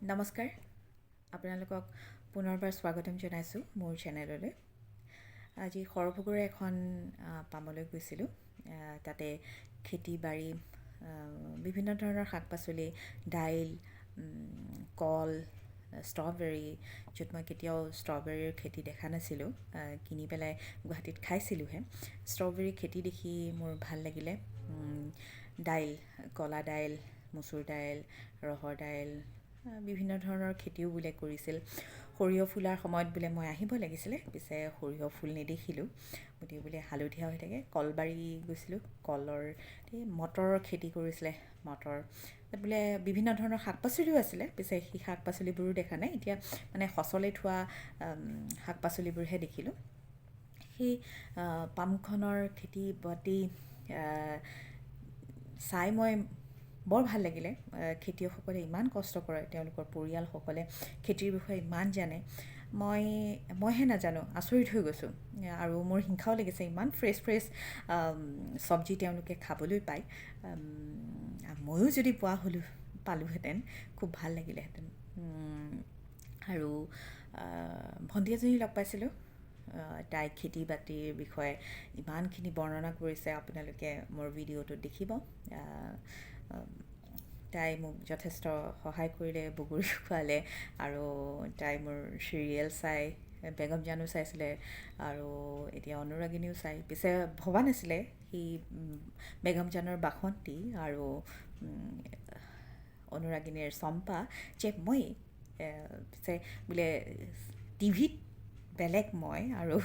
নমস্কাৰ, আপোনালোকক পুনৰবাৰ স্বাগতম জনাইছোঁ মোৰ চেনেললৈ। আজি সৰভোগৰে এখন পামলৈ গৈছিলোঁ। তাতে খেতি বাৰী, বিভিন্ন ধৰণৰ শাক পাচলি, দাইল, কল, ষ্ট্ৰবেৰী, য'ত মই কেতিয়াও ষ্ট্ৰবেৰীৰ খেতি দেখা নাছিলোঁ, কিনি পেলাই গুৱাহাটীত খাইছিলোঁহে। ষ্ট্ৰবেৰী খেতি দেখি মোৰ ভাল লাগিলে। দাইল, কলা দাইল, মচুৰ দাইল, ৰহৰ দাইল, বিভিন্ন ধৰণৰ খেতিও বোলে কৰিছিল। সৰিয়হ ফুলাৰ সময়ত বোলে মই আহিব লাগিছিলে, পিছে সৰিয়হ ফুল নেদেখিলোঁ, গতিকে বোলে হালধীয়া হৈ থাকে। কলবাৰী গৈছিলোঁ, কলৰ মটৰৰ খেতি কৰিছিলে, মটৰ তাত বোলে বিভিন্ন ধৰণৰ শাক পাচলিও আছিলে, পিছে সেই শাক পাচলিবোৰো দেখা নাই। এতিয়া মানে সচলৈ থোৱা শাক পাচলিবোৰহে দেখিলোঁ। সেই পামখনৰ খেতি বাতি চাই মই বৰ ভাল লাগিলে। খেতিয়কসকলে ইমান কষ্ট কৰে, তেওঁলোকৰ পৰিয়ালসকলে খেতিৰ বিষয়ে ইমান জানে। মইহে নাজানো, আচৰিত হৈ গৈছোঁ। আৰু মোৰ হিংসাও লাগিছে, ইমান ফ্ৰেছ চব্জি তেওঁলোকে খাবলৈ পায়। ময়ো যদি পালোহেঁতেন খুব ভাল লাগিলেহেঁতেন। আৰু ভণ্টি এজনী লগ পাইছিলোঁ, তাই খেতি বাতিৰ বিষয়ে ইমানখিনি বৰ্ণনা কৰিছে, আপোনালোকে মোৰ ভিডিঅ'টোত দেখিব। তাই মোক যথেষ্ট সহায় কৰিলে, বগৰী খোৱালে, আৰু তাই মোৰ চিৰিয়েল চাই, বেগম জানো চাইছিলে, আৰু এতিয়া অনুৰাগিনীও চাই। পিছে ভবা নাছিলে সি বেগম জানৰ বাসন্তী আৰু অনুৰাগিনীৰ চম্পা যে মই পিছে বোলে টিভিত বেলেগ মই আৰু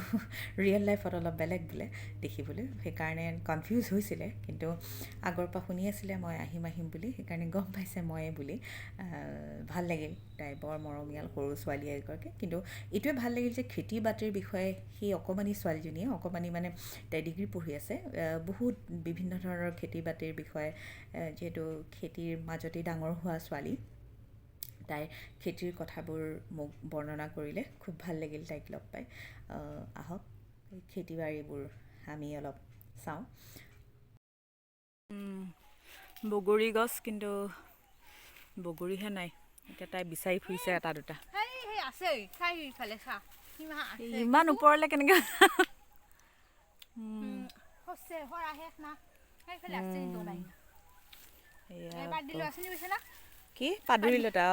ৰিয়েল লাইফত অলপ বেলেগ বোলে দেখিবলৈ। সেইকাৰণে কনফিউজ হৈছিলে, কিন্তু আগৰ পৰা শুনি আছিলে মই আহিম বুলি, সেইকাৰণে গম পাইছে ময়ে বুলি। ভাল লাগিল, তাই বৰ মৰমীয়াল সৰু ছোৱালী এগৰাকী। কিন্তু এইটোৱে ভাল লাগিল যে খেতি বাতিৰ বিষয়ে সেই অকণমানি ছোৱালীজনীয়ে, অকণমানি মানে তাই ডিগ্ৰী পঢ়ি আছে, বহুত বিভিন্ন ধৰণৰ খেতি বাতিৰ বিষয়ে, যিহেতু খেতিৰ মাজতেই ডাঙৰ হোৱা ছোৱালী, তাইৰ খেতিৰ কথাবোৰ মোক বৰ্ণনা কৰিলে। খুব ভাল লাগিল তাইক লগ পাই। আহক খেতি বাৰীবোৰ আমি অলপ চাওঁ। বগৰী গছ, কিন্তু বগৰীহে নাই। এতিয়া তাই বিচাৰি ফুৰিছে এটা দুটা। ইমান ওপৰলৈ কেনেকৈ কি পাদুৰি লতা,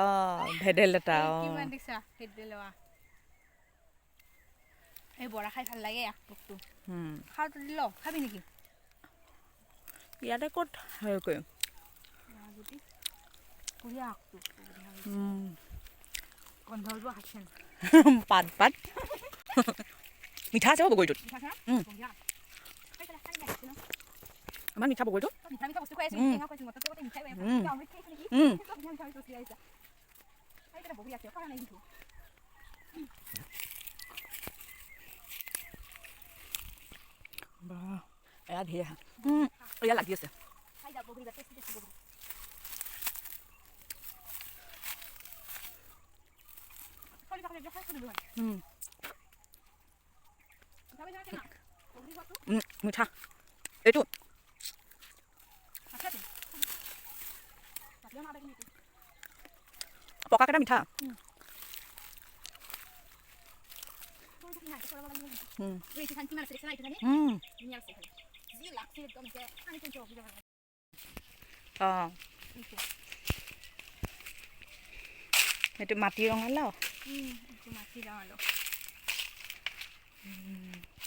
ভেদাইলতা, এই বৰা খাই ভাল লাগে। খাবি নেকি? ইয়াতে ক'ত হেৰি কৰিম, পাত মিঠা আছে বগৰীটোত, ইমান মিঠা বগৰীটো। এয়া ধেৰ আহা, এয়া লাগি আছে। মিঠা এইটো পকাকেইটা মিঠা। অঁ, সেইটো মাটি ৰঙালাও।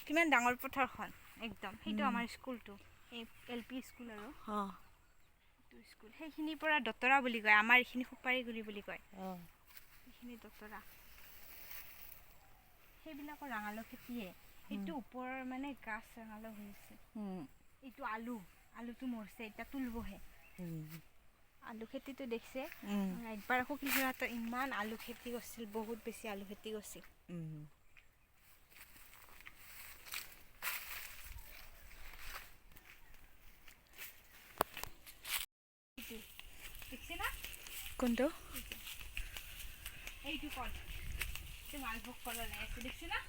কিমান ডাঙৰ পথাৰখন একদম, সেইটো আমাৰ স্কুলটো, এই LP স্কুল আৰু স্কুল। সেইখিনিৰ পৰা দতৰা বুলি কয়, আমাৰ এইখিনি সুপাৰীগুৰি বুলি কয়। এইখিনি দতৰা। সেইবিলাকৰ ৰঙালাও খেতিয়ে, সেইটো ওপৰৰ মানে গাছ ৰঙালাও হৈছে। এইটো আলুটো মৰিছে, এতিয়া তুলিবহে। আলু খেতিটো দেখিছে, একবাৰ আকৌ কৃষিহঁতৰ ইমান আলু খেতি কৰিছিল, বহুত বেছি আলু খেতি কৰিছিল। কোনটো? এইটো কল, মালভোগ কল ওলাই আছে, দেখিছে না?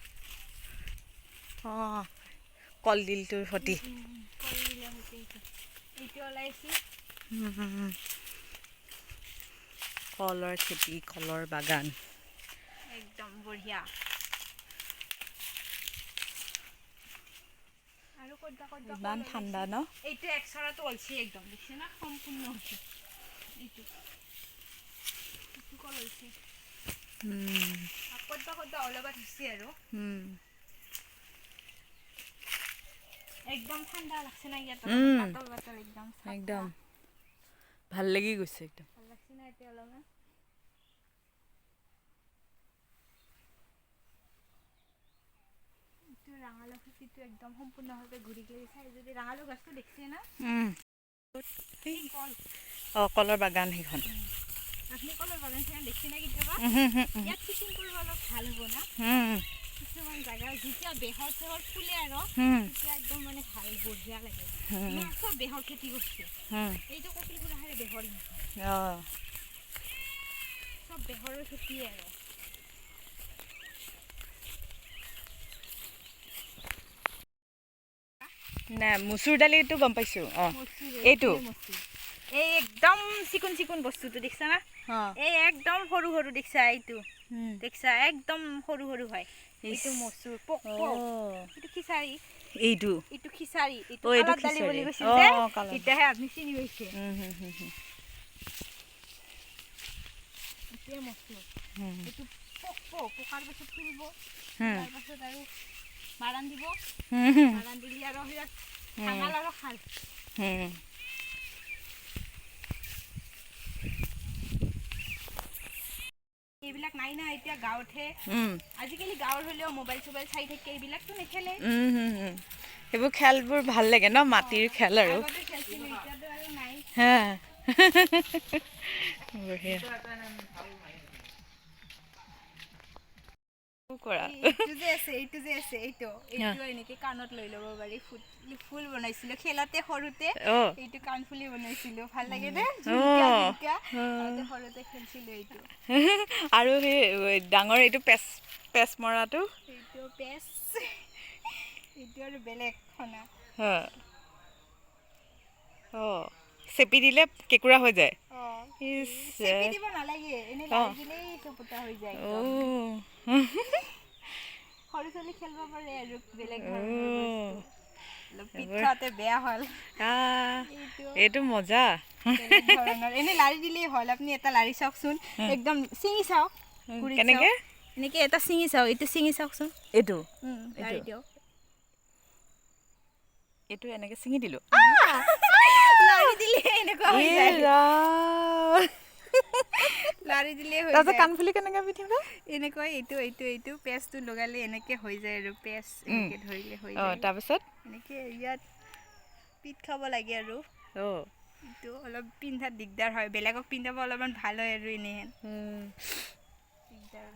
অঁ, কলডিলটোৰ সতি। কলডিলৰ সৈতে এইটো ওলাইছে। কলৰ খেতি, কলৰ বাগান। একদম বঢ়িয়া। আৰু ক'তবা ইমান ঠাণ্ডা ন? এইটো একচৰাটো অলছি একদম দেখছে না সম্পূৰ্ণ হৈছে এইটো কল হৈছে ক'তবা অলপত হৈছে আৰু একদম ঠাণ্ডা লাগছে না ইয়াত পাতল পাতল একদম একদম ভাল লাগি গৈছে একদম। ভাল লাগছে না এতিয়া অলপমান। ৰাঙালাও খেতিটো একদম সম্পূৰ্ণভাৱে ঘূৰি ঘূৰি চাই যদি ৰাঙালাও গছটো দেখিছে না কলৰ বাগান সেইখন। আপুনি কলৰ বাগান চাগান দেখছি না কেতিয়াবা? ইয়াত শ্বুটিং কৰিব অলপ ভাল হ'ব না? কিছুমান জাগা যেতিয়া বেহৰ চেহৰ ফুলে আৰু তেতিয়া একদম মানে ভাল বঢ়িয়া লাগে। চব বেহৰ খেতি কৰিছে। এইটো কপিল খুৰাহাৰে বেহৰ চব বেহৰৰ খেতিয়ে আৰু নাই মচুৰ দালিটো গম পাইছো। এইটো এই একদম চিকুণ চিকুণ বস্তুটো দেখিছা না? এই একদম সৰু সৰু দেখিছা? এইটো দেখিছা একদম সৰু সৰু হয়। এইটো মচুৰ এইটো খিচাৰি। এইটো এইটো খিচাৰি। এইটো কালাৰ দালি বুলি কৈছিল যে এতিয়াহে আপুনি চিনি পাইছে। এইটোৱে মচুৰ। এইটো পকাৰ পাছত তুলিব, তাৰ পাছত আৰু বাৰাণ দিব, বাৰাণ দিলি আৰু সিয়াত ভাঙাল আৰু খাল। এইবিলাক নাই না এতিয়া গাঁৱতহে। আজিকালি গাঁৱৰ হ'লেও মোবাইল চোবাইল চাই থাকে, এইবিলাকতো নেখেলে। সেইবোৰ খেলবোৰ ভাল লাগে ন, মাটিৰ খেল আৰু। আগতে খেলছিলোঁ, এতিয়াতো আৰু নাই। এইটো যে আছে এইটো এনেকে কাণত লৈ ল'ব পাৰি। ফুল বনাইছিলো খেলতে সৰুতে। এইটো কাণফুলি বনাইছিলো, ভাল লাগে নে? সৰুতে খেলছিলো এইটো। আৰু সেই ডাঙৰ এইটো পেচ মৰাটো, এইটো পেচ, এইটো আৰু বেলেগ খনা। চেপি দিলে কেঁকুৰা হৈ যায়। চেপি দিব নালাগে, এনে লাৰি দিলেই চপুতা হৈ যায়। সৰু ছোৱালী খেলিব পাৰে আৰু বেলেগ ধৰণৰ পিঠাতে বেয়া হ'ল। এইটো মজা। এনে লাৰি দিলেই হ'ল। আপুনি এটা লাৰি চাওকচোন, একদম ছিঙি চাওক। কেনেকে? এনেকে এটা ছিঙি চাওক, এইটো ছিঙি চাওকচোন। এইটো লাৰি দিয়ক। এইটো এনেকে ছিঙি দিলো। লাৰি দিলে এনেকুৱা হৈ যায়। লাৰি দিলে হৈ যায়। কাণফুলি কেনেকে পিন্ধিব? এনেকৈ এইটো পেচটো লগালে এনেকে হৈ যায় আৰু পেচ এনেকে ধৰিলে হৈ যায়। তাৰপিছত এনেকে ইয়াত পিঠ খাব লাগে আৰু এইটো অলপ পিন্ধাত দিগদাৰ হয়। বেলেগক পিন্ধাব অলপমান ভাল হয় আৰু এনেহেন দিগদাৰ।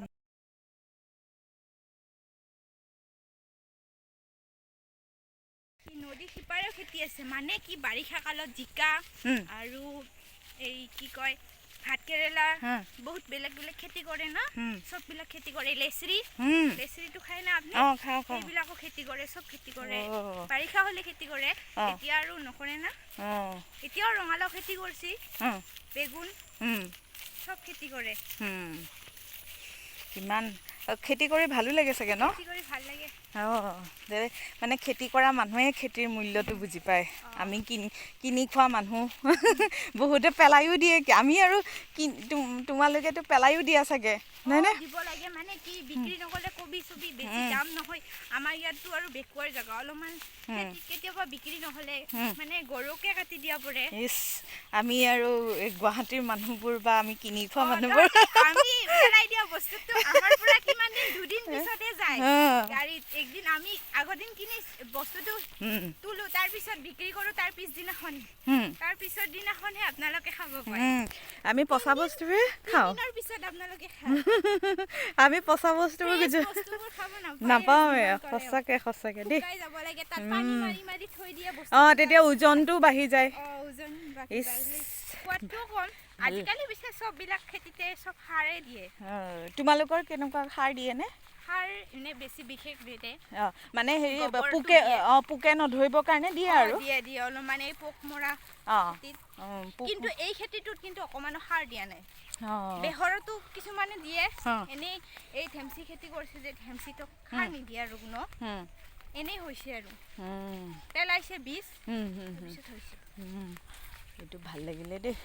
নদী সিপাৰেও খেতি আছে, মানে কি বাৰিষা কালত জিকা আৰু এই কি কয় ভাত কেৰেলা, বহুত বেলেগ বেলেগ খেতি কৰে না। চব বিলাক খেতি কৰে। লেচৰিটো খাই না আপুনি? সেইবিলাকো খেতি কৰে, চব খেতি কৰে। বাৰিষা হলে খেতি কৰে, এতিয়া আৰু নকৰে না। এতিয়াও ৰঙালাও খেতি কৰিছে, বেগুন চব খেতি কৰে। কিমান খেতি কৰি ভালো লাগে চাগে ন? খেতি কৰি ভাল লাগে। মানে খেতি কৰা মানুহে খেতিৰ মূল্যটো বুজি পায়। আমি কিনি খোৱা মানুহ বহুতে পেলাইও দিয়ে। আমি আৰু তোমালোকেতো পেলাইও দিয়া চাগে, নহয় নে? দিব লাগে, মানে কি বিক্ৰী নকৰিলে কবি চবি বেছি দাম নহয়। আমাৰ ইয়াততো আৰু বেকুৱাৰ জেগা অলপমান, কেতিয়াবা বিক্ৰী নহ'লে মানে গৰুকে কাটি দিয়া পৰে। আমি আৰু গুৱাহাটীৰ মানুহবোৰ বা আমি কিনি খোৱা মানুহবোৰ, আমি পেলাই দিয়া বস্তুটো আমাৰ পৰা কিমান দিন, দুদিন পিছতে যায় গাড়ীত। একদিন আমি আগৰ দিন কিনি বস্তুটো তুলো, তাৰ পিছত বিক্ৰী কৰো, তাৰ পিছদিনাখন, তাৰ পিছৰ দিনাখনহে আপোনালোকে খাব পাৰে। আমি পচা বস্তুৱে খাওঁ। দিনৰ পিছত আপোনালোকে খায়। আমি পচা বস্তুবোৰ খাব নাপাওঁৱে। সঁচাকে দেই। যাব লাগে, তাত পানী মাৰি মাৰি থৈ দিয়ে বস্তু। তেতিয়া ওজনটো বাঢ়ি যায়। ওজন সোৱাদটোও কম। আজিকালি পিছে চব বিলাক খেতিতে চব সাৰে দিয়ে। তোমালোকৰ কেনেকুৱা সাৰ দিয়ে নে? সাৰ এনে বেছি বিশেষ নিদিয়ে মানে হেৰি গোবৰটো পোকে দিয়ে। পোকে নধৰিবৰ কাৰণে দিয়ে আৰু দিয়ে অলপমান এই পোক মৰা খেতিত। কিন্তু এই খেতিটোত কিন্তু অকণমানো সাৰ দিয়া নাই। বেহৰতো কিছুমানে দিয়ে এনেই এই ধেমচি খেতি কৰিছে যে ধেমচিটো সাৰ নিদিয়ে আৰু কোনো এনেই হৈছে আৰু পেলাইছে বীজ তাৰপিছত হৈছে। এইটো ভাল লাগিলে দেই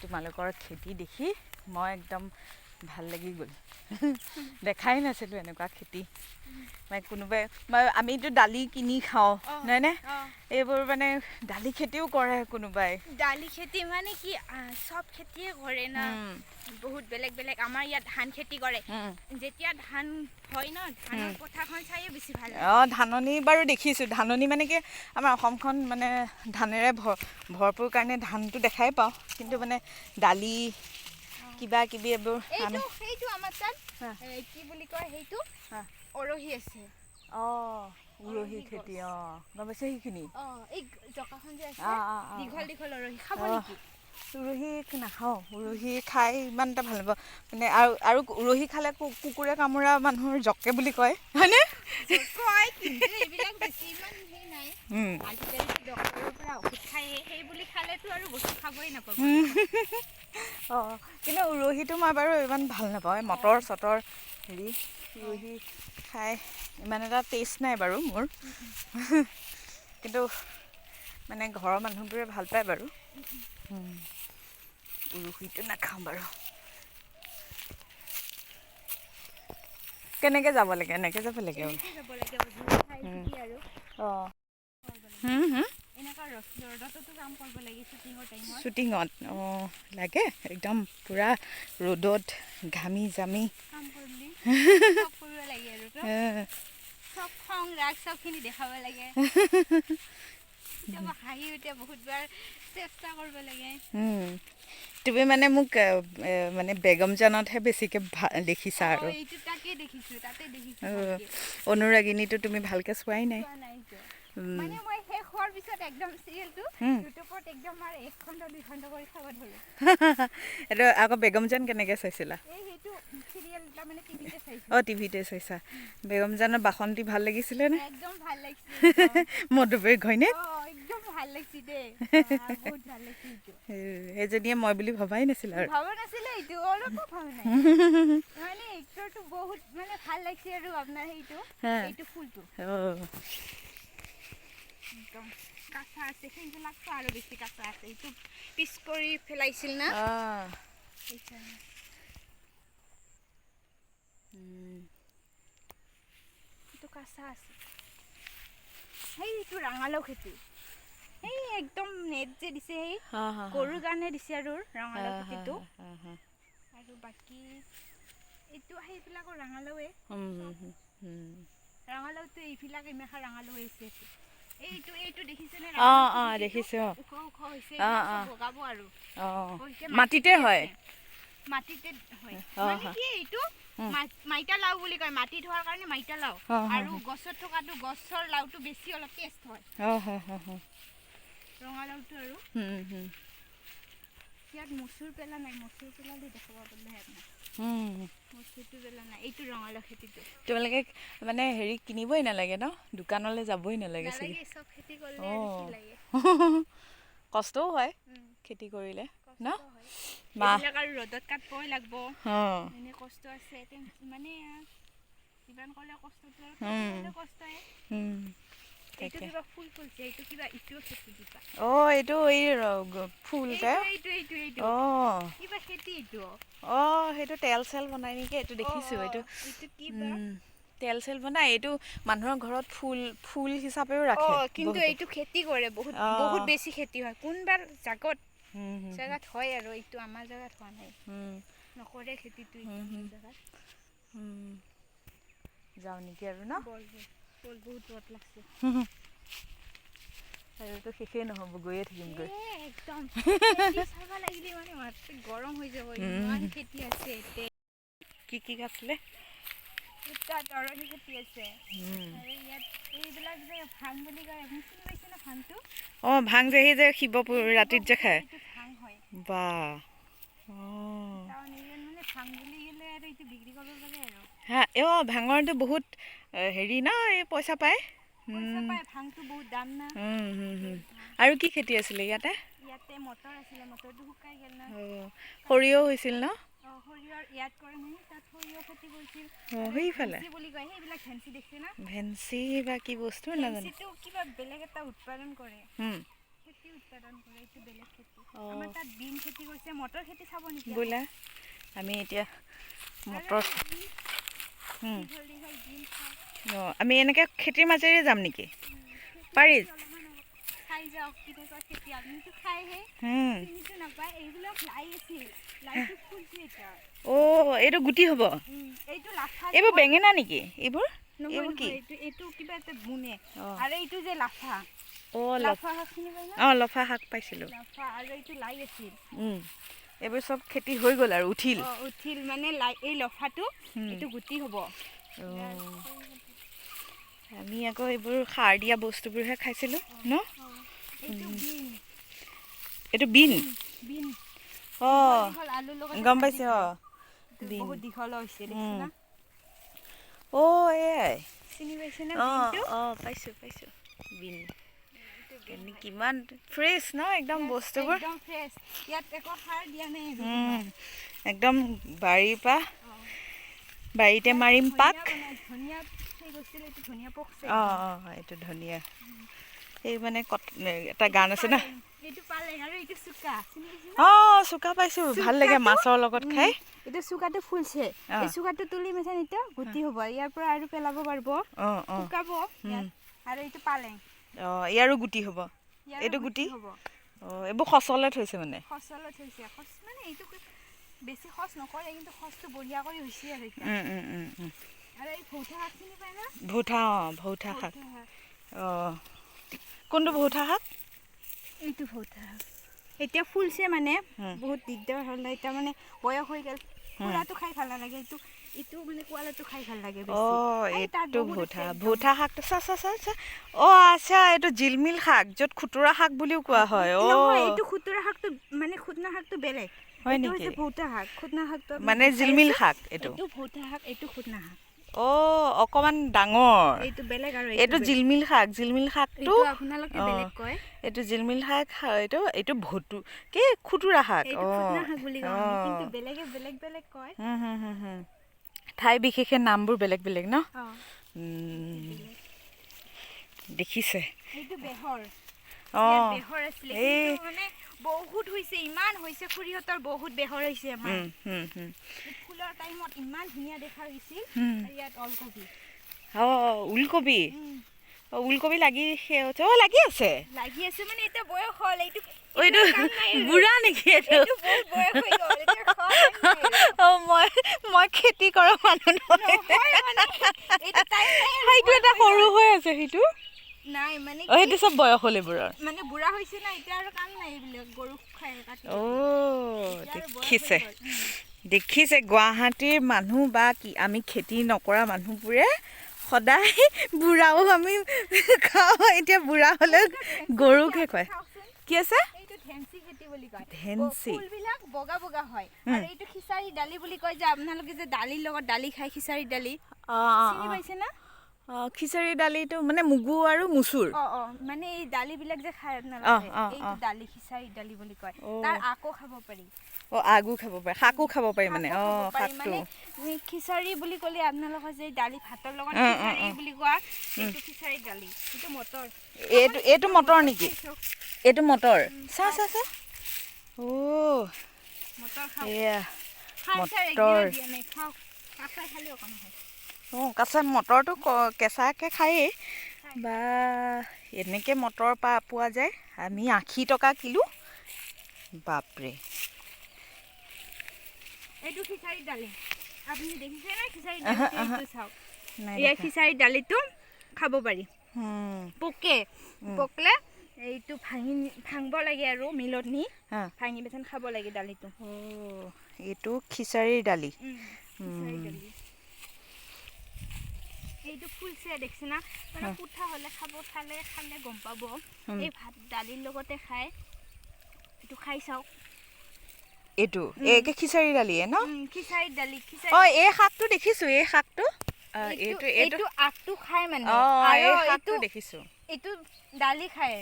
তোমালোকৰ খেতি দেখি মই একদম ভাল লাগি গ'ল দেখাই নাছিলোঁ এনেকুৱা খেতি মানে কোনোবাই আমিতো দালি কিনি খাওঁ নহয়নে এইবোৰ মানে দালি খেতিও কৰে কোনোবাই দালি খেতি মানে কি চব খেতিয়ে কৰে না বহুত বেলেগ বেলেগ আমাৰ ইয়াত ধান খেতি কৰে যেতিয়া ধান হয় ন ধানৰ পথাৰখন চাইয়ে বেছি ভাল লাগে ধাননি বাৰু দেখিছোঁ ধাননি মানে কি আমাৰ অসমখন মানে ধানেৰে ভৰপূৰ কাৰণে ধানটো দেখাই পাওঁ কিন্তু মানে দালি কিবা কিবি এইবোৰ সেইটো আমাৰ তাত কি বুলি কয় সেইটো উৰহি আছে উৰহি খেতি গম পাইছে সেইখিনি এই জকাখন যে আছে দীঘল দীঘল উৰহি খাব নেকি উৰহি নাখাওঁ উৰহি খাই ইমান এটা ভাল নাপাওঁ মানে আৰু উৰহি খালে কুকুৰে কামোৰা মানুহৰ জকে বুলি কয় হয়নে কয় কিন্তু এইবিলাক বেছি ইমান হেৰি নাই আজিকালি ডক্তৰৰ পৰা ঔষধ খায় সেই বুলি খালেতো আৰু বস্তু খাবই নাপাব কিন্তু উৰহিটো মই বাৰু ইমান ভাল নাপাওঁ মটৰ চটৰ হেৰি উৰহি খাই ইমান এটা টেষ্ট নাই বাৰু মোৰ কিন্তু মানে ঘৰৰ মানুহবোৰে ভাল পায় বাৰু উৰহিটো নাখাওঁ বাৰু কেনেকৈ যাব লাগে এনেকৈ যাব লাগে শ্বুটিঙত লাগে একদম পূৰা ৰ'দত ঘামি জামি চব খং ৰাগ চবখিনি দেখাব লাগে কেতিয়াবা হাঁহি উঠে বহুতবাৰ চেষ্টা কৰিব লাগে তুমি মানে মোক মানে বেগমজানতহে বেছিকৈ দেখিছা আৰু অনুৰাগিনীটো তুমি ভালকৈ চোৱাই নাই মানে মই শেষ হোৱাৰ পিছত একদম চিৰিয়েলটো ইউটিউবত একদম আৰু 1 ঘণ্টা 2 ঘণ্টা কৰি চাব ধৰিলোঁ এইটো আকৌ বেগমজান কেনেকৈ চাইছিলা সেইটো চিৰিয়েল মানে টিভিতে চাইছোঁ টিভিতে চাইছা বেগমজানৰ বাসন্তী ভাল লাগিছিলে নে একদম ভাল লাগিছে মধুবাৰী ঘৈণীয়েক একদম ভাল লাগিছে দেই বহুত ভাল লাগিছে সেইজনীয়ে মই বুলি ভবাই নাছিল আৰু ভাবা নাছিলে এইটো অলপো ভাবা নাই মানে এক্টৰটো বহুত মানে ভাল লাগিছে আৰু আপোনাৰ এইটো ফুলটো একদম কাঁচা আছে সেইবিলাকতো আৰু বেছি কাঁচা আছে এইটো পিচ কৰি পেলাইছিল না এইটো কাঁচা আছে সেইটো ৰঙালাও খেতি সেই একদম নেট যে দিছে সেই গৰুৰ কাৰণে দিছে আৰু ৰঙালাও খেতিটো আৰু বাকী এইটো সেইবিলাকৰ ৰঙালাওৱে ৰঙালাওটো এইবিলাক ইমাখা ৰঙালাও হৈছে এইটো দেখিছেনে দেখিছো ওখ ওখ হৈছে বগাব আৰু মাটিতে হয় মাটিতে হয় মানে কি এইটো মাইটা লাও বুলি কয় মাটিত হোৱাৰ কাৰণে মাইটা লাও আৰু গছত থকাটো গছৰ লাওটো বেছি অলপ টেষ্ট হয় ৰঙালাওটো আৰু ইয়াত মচুৰ পেলা নাই মচুৰ পেলালে দেখাব পাৰিলে মচুৰটো পেলা নাই এইটো ৰঙালাও খেতিটো তোমালোকে মানে হেৰি কিনিবই নালাগে ন দোকানলৈ যাবই নালাগে নালাগে চব খেতি কৰিলে কি লাগে কষ্টও হয় খেতি কৰিলে ন এইবিলাক আৰু ৰ'দত কাটবই লাগিব এনে কষ্ট আছে মানে যিমান ক'লে কষ্টটো আৰু কষ্টই এইটো কিবা ফুল ফুলছে এইটো কিবা ইটো খেতি কিবা এইটো এই ফুল কিবা খেতি এইটো সেইটো তেল চেল বনাই নেকি এইটো দেখিছোঁ এইটো কিবা তেল চেল বনাই এইটো মানুহৰ ঘৰত ফুল হিচাপেও ৰাখে কিন্তু এইটো খেতি কৰে বহুত বেছি খেতি হয় কোনবা জাগাত হয় আৰু এইটো আমাৰ জাগাত হোৱা নাই নকৰে খেতিটো জাগাত যাওঁ নেকি আৰু ন বহুত ৰ'দ লাগছে আৰুতো শেষেই নহ'ব গৈয়ে থাকিম গৈ একদম চাব লাগিলে মানে মাতটো গৰম হৈ যাব ইমান খেতি আছে কি আছিলে তাত অৰহি খেতি আছে আৰু ইয়াত এইবিলাক যে ভাং বুলি কয় আপুনি চিনি পাইছে না ভাংটো ভাং যে সেই যে শিৱপুৰ ৰাতিত যে খায় ভাং হয় বা মানে ভাং বুলি ক'লে আৰু এইটো বিক্ৰী কৰিব পাৰে আৰু হা ভাঙৰটো বহুত হেৰি ন এই পইচা পায় পইচা পায় ভাংটো বহুত দাম না আৰু কি খেতি আছিলে ইয়াতে মটৰ আছিলে মটৰটো শুকাই গ'ল না সৰিয়হ হৈছিল ন সৰিয়হৰ ইয়াত কৰে নহয় তাত সৰিয়হ খেতি কৰিছিল সেইফালে ভেন্সি বুলি কয় সেইবিলাক ভেন্সি দেখছে না ভেন্সি বা কি বস্তু নাজানো ভেন্সিটো কিবা বেলেগ এটা উৎপাদন কৰে খেতি উৎপাদন কৰে এইটো বেলেগ খেতি আমাৰ তাত বিন খেতি কৰিছে মটৰ খেতি চাব নেকি ব'লা আমি এতিয়া মটৰ আমি এনেকৈ খেতিৰ মাজেৰে যাম নেকি পাৰি খাই যাওক কেনেকুৱা খেতি আপুনিতো খাইহে চিনিটো নাপায় এইবিলাক লাই আছিল লাইটো ফুলছে এতিয়া এইটো গুটি হ'ব এইটো লাফা এইবোৰ বেঙেনা নেকি এইবোৰ নহয় কি এইটো কিবা এটা বুনে আৰু এইটো যে লাফা লাফা শাক চিনি পাই না লফা শাক পাইছিলোঁ লাফা আৰু এইটো লাই আছিল এইবোৰ চব খেতি হৈ গ'ল আৰু উঠিল মানে লাই এই লফাটো এইটো গুটি হ'ব আমি আকৌ এইবোৰ সাৰ দিয়া বস্তুবোৰহে খাইছিলোঁ ন এইটো বিন গম পাইছে বহুত দীঘল হৈছে দেখিছেনা এয়াই চিনি পাইছেনে পাইছোঁ বিন কিমান ফ্ৰেছ ন একদম বস্তুবোৰ একদম ফ্ৰেছ ইয়াত একো সাৰ দিয়া নাই একদম বাৰীৰ পৰা বাৰীতে মাৰিম পাক ধনিয়া সেই গৈছিল এইটো ধনিয়া পকছে এইটো ধনিয়া এই মানে এটা গান আছে না এইটো পালেং আৰু এইটো চুকা চিনি চুকা পাইছোঁ ভাল লাগে মাছৰ লগত খাই এইটো চুকাটো ফুলছে এই চুকাটো তুলি মেথান এতিয়া গুটি হ'ব ইয়াৰ পৰা আৰু পেলাব পাৰিব শুকাব আৰু এইটো পালেং ইয়াৰো গুটি হ'ব এইটো গুটি হ'ব এইবোৰ খচলে থৈছে মানে খচলত থৈছে খচ মানে এইটো বেছি খচ নকৰে কিন্তু খচটো বঢ়িয়া কৰি হৈছে আৰু আৰু এই ভৌঠা শাক চিনি পায় না ভৌঠা শাক কোনটো ভৌঠা শাক এইটো ভৌঠা শাক এতিয়া ফুলছে মানে বহুত দিগদাৰ হ'ল এতিয়া মানে বয়স হৈ গ'ল ফুলাটো খাই ভাল নালাগে এইটো মানে কোৱালাটো খাই ভাল লাগে এইটো ভৌঠা শাকটো আচ্ছা এইটো জিলমিল শাক য'ত খুতুৰা শাক বুলিও কোৱা হয় এইটো খুতুৰা শাকটো মানে খুতনা শাকটো বেলেগ হয় নেকি ভৌঠা শাক খুতনা শাকটো মানে জিলমিল শাক এইটো ভৌঠা শাক এইটো খুতনা শাক অকমান ডাঙৰ এইটো বেলেগ আৰু এইটো জিলমিল শাকটো আপোনালোকে বেলেগ কয় এইটো জিলমিল শাক এইটো ভৌতু কি খুতুৰা শাক খুতনা শাক বুলি কয় কিন্তু বেলেগে বেলেগ কয় ঠাই বিশেষে নামবোৰ বেলেগ বেলেগ ন দেখিছে এইটো বেহৰ আছিলে মানে বহুত হৈছে ইমান হৈছে খুৰীহঁতৰ বহুত বেহৰ হৈছে আমাৰ ফুলৰ টাইমত ইমান ধুনীয়া দেখা হৈছিল ইয়াত ওলকবি ওলকবি লাগি আছে মানে এতিয়া বয়স হ'ল এইটো বুঢ়া নেকি মই খেতি কৰা মানুহ সেইটো এটা সৰু হৈ আছে সেইটো নাই মানে সেইটো চব বয়স হ'ল এইবোৰৰ মানে বুঢ়া হৈছে না এতিয়া আৰু কাম নাই এইবিলাক গৰু খাই দেখিছে গুৱাহাটীৰ মানুহ বা কি আমি খেতি নকৰা মানুহবোৰে সদায় বুঢ়াও আমি খাওঁ এতিয়া বুঢ়া হ'লে গৰুকহে কয় কি আছে ফুলবিলাক বগা বগা হয় আৰু এইটো খিচাৰি দালি বুলি কয় যে আপোনালোকে যে দালিৰ লগত দালি খাই খিচাৰি দালি চিনি পাইছে না খিচাৰি দালিটো মানে মগু আৰু মচুৰ মানে এই দালিবিলাক যে খায় আপোনালোকে এইটো দালি খিচাৰি দালি বুলি কয় তাৰ আকো খাব পাৰি আগু খাব পাৰি শাকো খাব পাৰি মানে শাকটো খিচাৰি বুলি ক'লে আপোনালোকৰ যে দালি ভাতৰ লগত খিচাৰি বুলি কোৱা এইটো খিচাৰি দালি এইটো মটৰ এইটো মটৰ নেকি এইটো মটৰ চা কেঁচা মটৰটো কেঁচাকৈ খায়েই বা এনেকৈ মটৰ পোৱা যায় আমি 80 টকা কিলো বাপৰে এইটো খিচাৰি দালি আপুনি দেখিছে না খিচাৰি দালিটো চাওক এই খিচাৰি দালিটো খাব পাৰি পকলে এইটো ভাঙিব লাগে আৰু মিলত নি ভাঙি বেচন খাব লাগে দালিটো এইটো খিচাৰিৰ দালি এইটো ফুলছে দেখছে না মানে পুঠা হ'লে খালে গম পাব এই ভাত দালিৰ লগতে খায় এইটো খাই চাওক এইটো একে খিচাৰি দালিয়ে ন খিচাৰি দালি অ এই শাকটো দেখিছো এই শাকটো এইটো এইটো আগটো খাই মানে অ আৰু এই শাকটো এইটো দেখিছো এইটো দালি খায়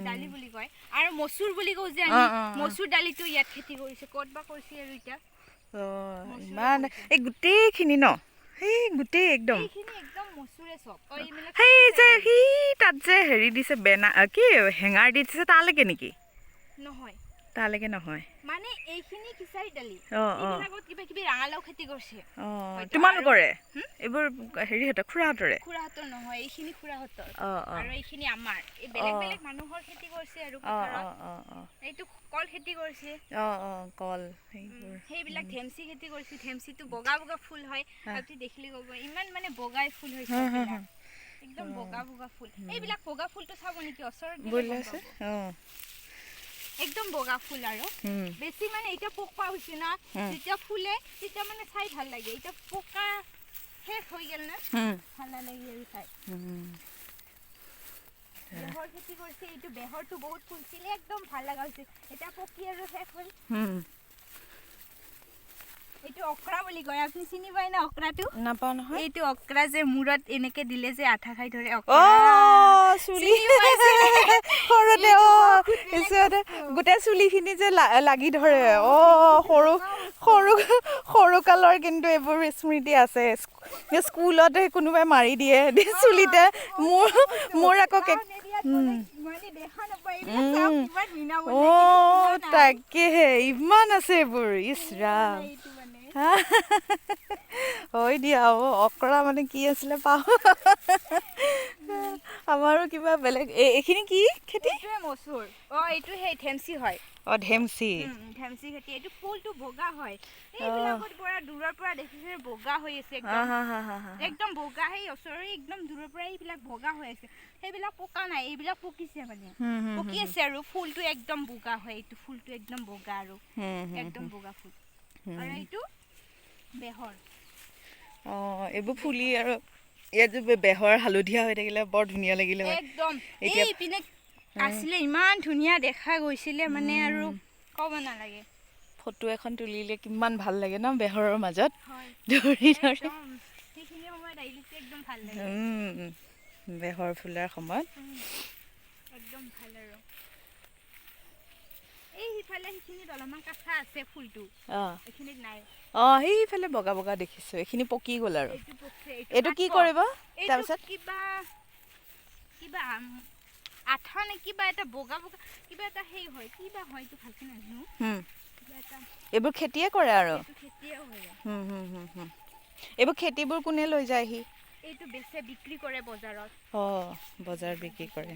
দালি বুলি কয় আৰু মচুৰ বুলি কওঁ যে অ, আমি অ, অ। মচুৰ দালিটো ইয়াত খেতি কৰিছে ক'ত বা কৰিছে আৰু এতিয়া অ ইমান এই গোটেইখিনি ন সেই গোটেই একদম এইখিনি একদম মচুৰে চব এইবিলাক সেই যে সি তাত যে হেৰি দিছে বেনা কি হেঙাৰ দি দিছে তালৈকে নেকি নহয় তালৈকে নহয় মানে এইখিনি খিচাৰি দালি অ অ এইবিলাকত কিবা কিবি ৰাঙালাও খেতি কৰিছে অ তোমালোকৰে এইবোৰ হেৰিহঁতৰ খুৰাহঁতৰ নহয় এইখিনি খুৰাহঁতৰ অ অ আৰু এইখিনি আমাৰ এই অ বেলেগ বেলেগ মানুহৰ খেতি কৰিছে আৰু অ পথাৰত অ অ এইটো কল খেতি কৰিছে অ অ কল সেইবোৰ সেইবিলাক ধেমচি খেতি কৰিছে ধেমচিটো বগা বগা ফুল হয় আৰু তুমি দেখিলে ক'ব ইমান মানে বগাই ফুল হৈছে এইবিলাক একদম বগা বগা ফুল এইবিলাক বগা ফুলটো চাব নেকি ওচৰত গ'লে গম আছে পাব অ একদম বগা ফুল আৰু বেছি মানে এতিয়া পকা হৈছে না যেতিয়া ফুলে তেতিয়া মানে চাই ভাল লাগে এতিয়া পকা শেষ হৈ গ'ল না ভাল নালাগে আৰু চাই বেহৰ খেতি কৰিছে এইটো বেহৰটো বহুত ফুলছিলে একদম ভাল লগা হৈছে এতিয়া পকি আৰু শেষ হ'ল এইটো অকৰা বুলি কয় আপুনি চিনি পায় না অকৰাটো নাপাওঁ নহয় এইটো অকৰা যে মূৰত এনেকে দিলে যে আঠা খাই ধৰে অ চুলি সৰুতে অ পিছতে গোটেই চুলিখিনি যে লাগি ধৰে অ সৰু সৰু সৰু কালৰ কিন্তু এইবোৰ স্মৃতি আছে স্কুলতে কোনোবাই মাৰি দিয়ে চুলিতে মোৰ আকৌ অ তাকেহে ইমান আছে এইবোৰ ইচ ৰাম হয় দিয়া অ অকৰা মানে কি আছিলে পাহ আমাৰো কিবা বেলেগ এইখিনি কি খেতি এইটোৱে মচুৰ এইটো সেই ধেমচি হয় অ ধেমচি ধেমচি খেতি এইটো ফুলটো বগা হয় এইবিলাকত পৰা দূৰৰ পৰা দেখিছে বগা হৈ আছে একদম বগা সেই ওচৰৰে একদম দূৰৰ পৰা এইবিলাক বগা হৈ আছে সেইবিলাক পকা নাই এইবিলাক পকিছে মানে পকি আছে আৰু ফুলটো একদম বগা হয় এইটো ফুলটো একদম বগা আৰু একদম বগা ফুল আৰু এইটো বেহৰ অ এইবোৰ ফুলি আৰু ইয়াত যে বেহৰ হালধীয়া হৈ থাকিলে বৰ ধুনীয়া লাগিলে হয় একদম এতিয়া এইপিনে আছিলে ইমান ধুনীয়া দেখা গৈছিলে মানে আৰু ক'ব নালাগে ফটো এখন তুলিলে কিমান ভাল লাগে ন বেহৰৰ মাজত হয় ধৰি ধৰি একদম সেইখিনি সময়ত আহিলে একদম ভাল লাগে বেহৰ ফুলাৰ সময়ত একদম ভাল আৰু এই সিফালে সেইখিনিত অলপমান কাঁচা আছে ফুলটো এইখিনিত নাই সেইফালে বগা বগা দেখিছো এইখিনি পকি গ'ল আৰু এইটো পকছে এইটো কি কৰিব এইটো তাৰপিছত কিবা কিবা আঠা নে কিবা এটা বগা বগা কিবা এটা সেই হয় কিবা হয় এইটো ভালকে নাজানো এইবোৰ খেতিয়ে কৰে আৰু এইটো খেতিয়ে হয় এইবোৰ খেতিবোৰ কোনে লৈ যায়হি এইটো বেচে বিক্ৰী কৰে বজাৰত বজাৰ বিক্ৰী কৰে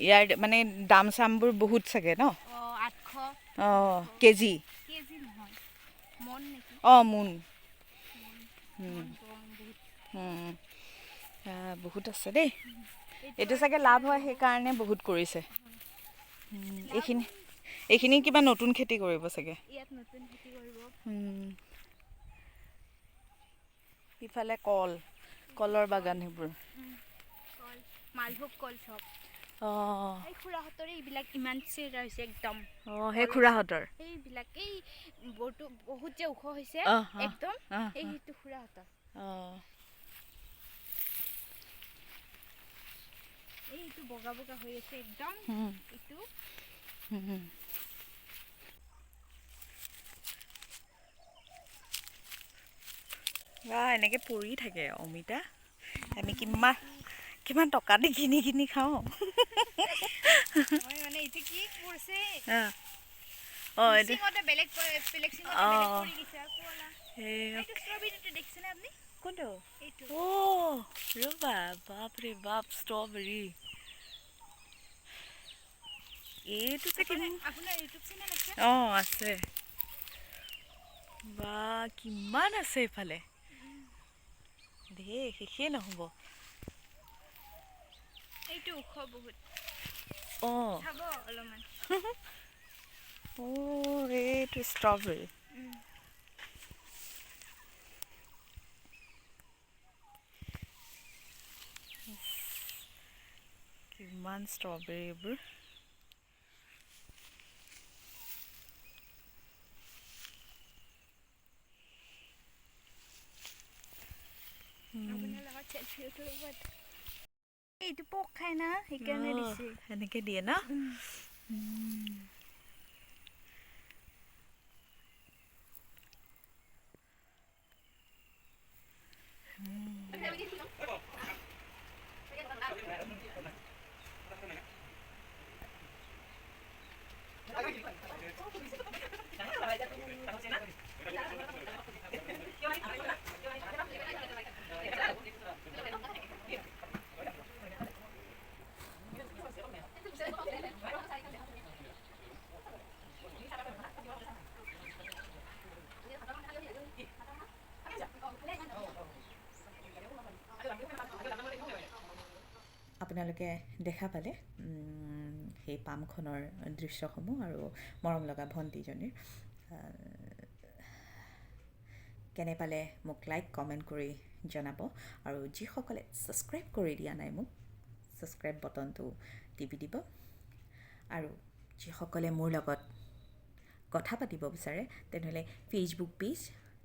ইয়াৰ মানে দাম চামবোৰ বহুত চাগে ন 800 কেজি নহয় মন নেকি মোন বহুত বহুত আছে দেই এইটো চাগে লাভ হয় সেইকাৰণে বহুত কৰিছে এইখিনি কিবা নতুন খেতি কৰিব চাগে ইয়াত নতুন খেতি কৰিব ইফালে কলৰ বাগান সেইবোৰ কল মালভোগ কল চব এই খুৰাহঁতৰে এইবিলাক ইমান চেৰা হৈছে একদম সেই খুৰাহঁতৰ এইবিলাক এই বৰটো বহুত যে ওখ হৈছে একদম সেইটো খুৰাহঁতৰ এইটো বগা বগা হৈ আছে একদম এইটো এনেকে পৰি থাকে অমিতা আমি কিমান টকা দি কিনি খাওঁ মানে এইটো কি কৰিছে কোনটো ৰবা বাপৰে বাপ ষ্ট্ৰবেৰী এইটো আপোনাৰ ইউটিউব চেনেল আছে আছে বা কিমান আছে এইফালে শেষেই নহ'ব এইটো ওখ বহুত চাব অলপমান এইটো ষ্ট্ৰবেৰী কিমান ষ্ট্ৰবেৰী এইবোৰ আপোনাৰ লগত চেলফি উঠিব এইটো পোক খাই না সেইকাৰণে দিছে সেনেকৈ দিয়ে ন আপোনালোকে দেখা পালে সেই পামখনৰ দৃশ্যসমূহ আৰু মৰম লগা ভণ্টিজনীৰ কেনে পালে মোক লাইক কমেণ্ট কৰি জনাব আৰু যিসকলে ছাবস্ক্ৰাইব কৰি দিয়া নাই মোক ছাবস্ক্ৰাইব বটনটো টিপি দিব আৰু যিসকলে মোৰ লগত কথা পাতিব বিচাৰে তেনেহ'লে ফেচবুক পেজ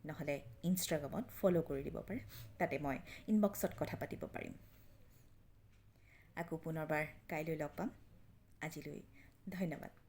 নহ'লে ইনষ্টাগ্ৰামত ফ'ল' কৰি দিব পাৰে তাতে মই ইনবক্সত কথা পাতিব পাৰিম আকৌ পুনৰবাৰ কাইলৈ লগ পাম আজিলৈ ধন্যবাদ